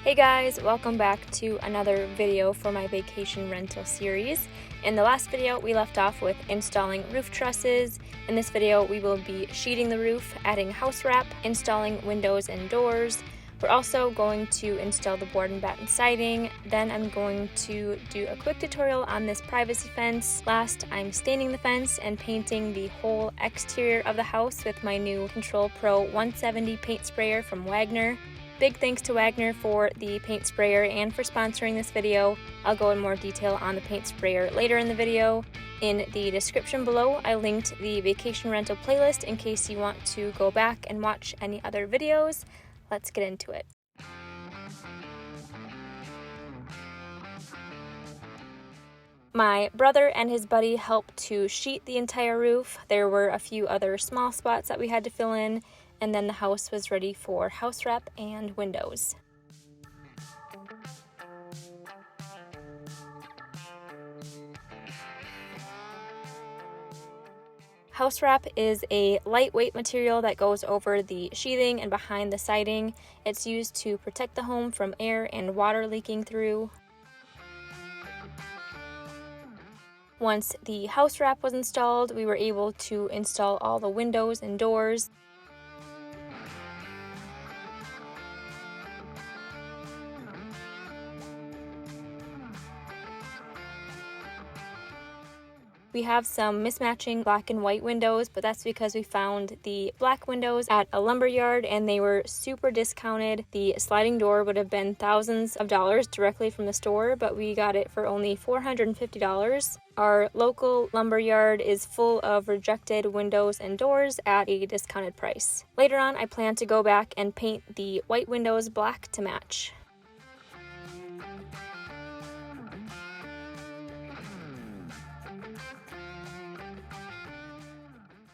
Hey guys, welcome back to another video for my vacation rental series. In the last video, we left off with installing roof trusses. In this video, we will be sheeting the roof, adding house wrap, installing windows and doors. We're also going to install the board and batten siding. Then I'm going to do a quick tutorial on this privacy fence. Last, I'm staining the fence and painting the whole exterior of the house with my new Control Pro 170 paint sprayer from Wagner. Big thanks to Wagner for the paint sprayer and for sponsoring this video. I'll go in more detail on the paint sprayer later in the video. In the description below, I linked the vacation rental playlist in case you want to go back and watch any other videos. Let's get into it. My brother and his buddy helped to sheet the entire roof. There were a few other small spots that we had to fill in, and then the house was ready for house wrap and windows. House wrap is a lightweight material that goes over the sheathing and behind the siding. It's used to protect the home from air and water leaking through. Once the house wrap was installed, we were able to install all the windows and doors. We have some mismatching black and white windows, but that's because we found the black windows at a lumber yard and they were super discounted. The sliding door would have been thousands of dollars directly from the store, but we got it for only $450. Our local lumber yard is full of rejected windows and doors at a discounted price. Later on, I plan to go back and paint the white windows black to match.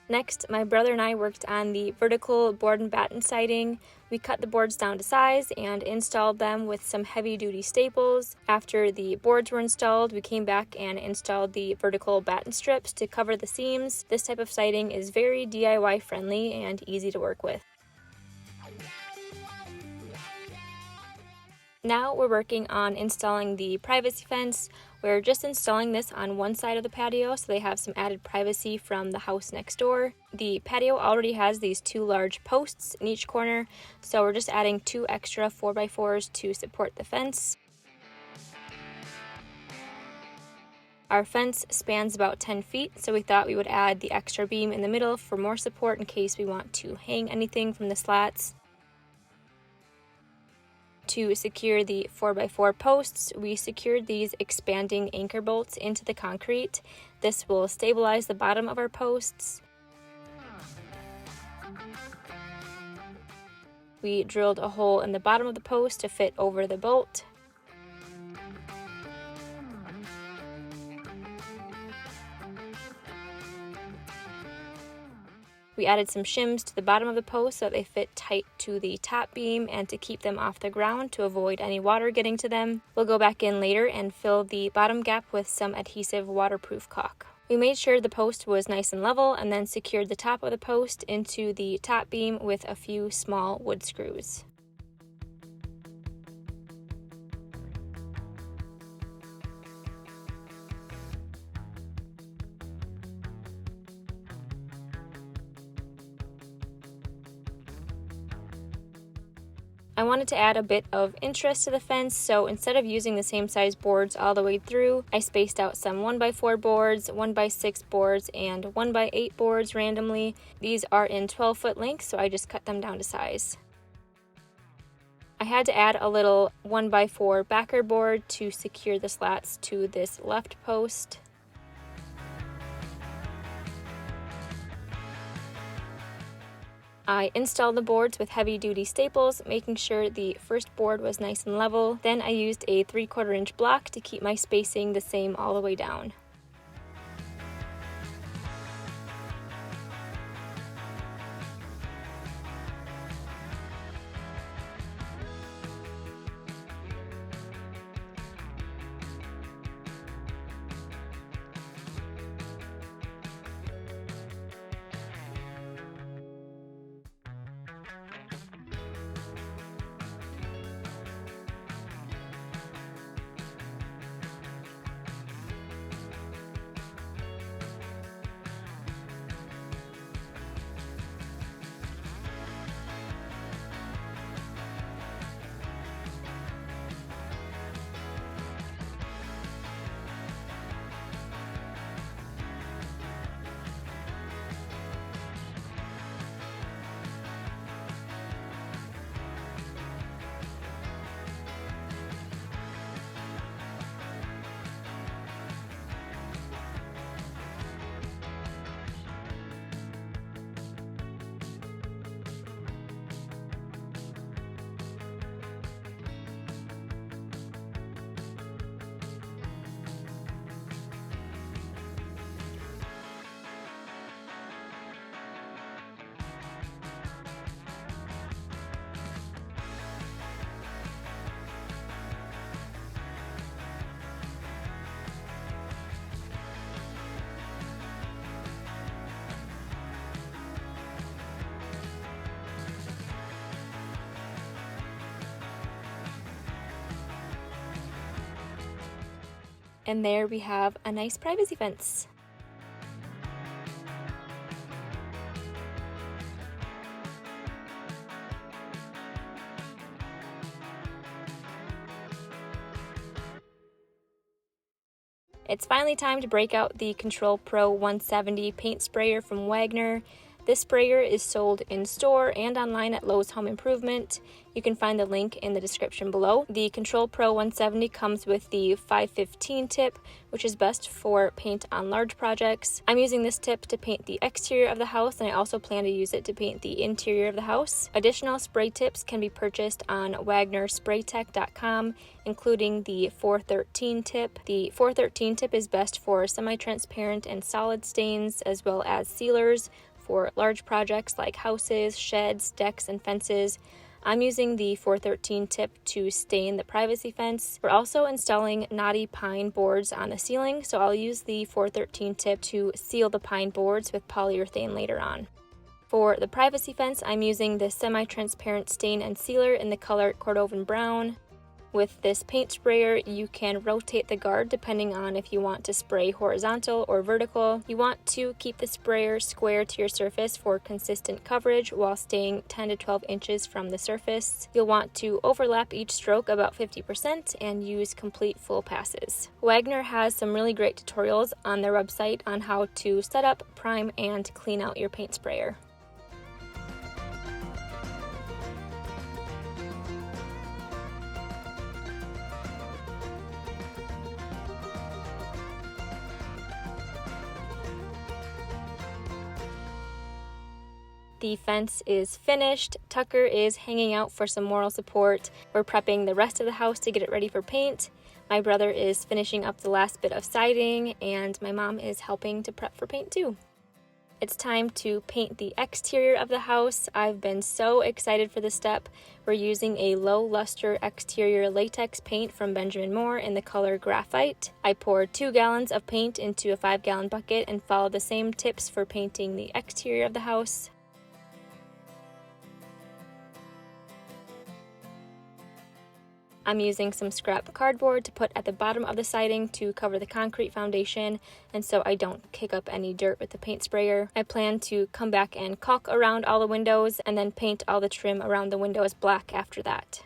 Next, my brother and I worked on the vertical board and batten siding. We cut the boards down to size and installed them with some heavy-duty staples. After the boards were installed, we came back and installed the vertical batten strips to cover the seams. This type of siding is very DIY friendly and easy to work with. Now we're working on installing the privacy fence. We're just installing this on one side of the patio so they have some added privacy from the house next door. The patio already has these two large posts in each corner, so we're just adding two extra 4x4s to support the fence. Our fence spans about 10 feet, so we thought we would add the extra beam in the middle for more support in case we want to hang anything from the slats. To secure the 4x4 posts, we secured these expanding anchor bolts into the concrete. This will stabilize the bottom of our posts. We drilled a hole in the bottom of the post to fit over the bolt. We added some shims to the bottom of the post so that they fit tight to the top beam and to keep them off the ground to avoid any water getting to them. We'll go back in later and fill the bottom gap with some adhesive waterproof caulk. We made sure the post was nice and level and then secured the top of the post into the top beam with a few small wood screws. I wanted to add a bit of interest to the fence, so instead of using the same size boards all the way through, I spaced out some 1x4 boards, 1x6 boards, and 1x8 boards randomly. These are in 12-foot lengths, so I just cut them down to size. I had to add a little 1x4 backer board to secure the slats to this left post. I installed the boards with heavy-duty staples, making sure the first board was nice and level. Then I used a 3/4 inch block to keep my spacing the same all the way down. And there we have a nice privacy fence. It's finally time to break out the Control Pro 170 paint sprayer from Wagner. This sprayer is sold in store and online at Lowe's Home Improvement. You can find the link in the description below. The Control Pro 170 comes with the 515 tip, which is best for paint on large projects. I'm using this tip to paint the exterior of the house, and I also plan to use it to paint the interior of the house. Additional spray tips can be purchased on wagnerspraytech.com, including the 413 tip. The 413 tip is best for semi-transparent and solid stains, as well as sealers for large projects like houses, sheds, decks, and fences. I'm using the 413 tip to stain the privacy fence. We're also installing knotty pine boards on the ceiling, so I'll use the 413 tip to seal the pine boards with polyurethane later on. For the privacy fence, I'm using the semi-transparent stain and sealer in the color Cordovan Brown. With this paint sprayer, you can rotate the guard depending on if you want to spray horizontal or vertical. You want to keep the sprayer square to your surface for consistent coverage while staying 10 to 12 inches from the surface. You'll want to overlap each stroke about 50% and use complete full passes. Wagner has some really great tutorials on their website on how to set up, prime, and clean out your paint sprayer. The fence is finished. Tucker is hanging out for some moral support. We're prepping the rest of the house to get it ready for paint. My brother is finishing up the last bit of siding, and my mom is helping to prep for paint too. It's time to paint the exterior of the house. I've been so excited for this step. We're using a low luster exterior latex paint from Benjamin Moore in the color Graphite. I poured 2 gallons of paint into a 5-gallon bucket and followed the same tips for painting the exterior of the house. I'm using some scrap cardboard to put at the bottom of the siding to cover the concrete foundation, and so I don't kick up any dirt with the paint sprayer. I plan to come back and caulk around all the windows and then paint all the trim around the windows black after that.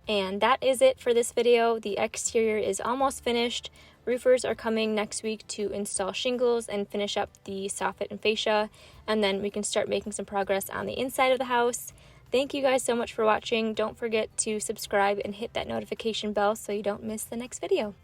And that is it for this video. The exterior is almost finished. Roofers are coming next week to install shingles and finish up the soffit and fascia, and then we can start making some progress on the inside of the house. Thank you guys so much for watching. Don't forget to subscribe and hit that notification bell so you don't miss the next video.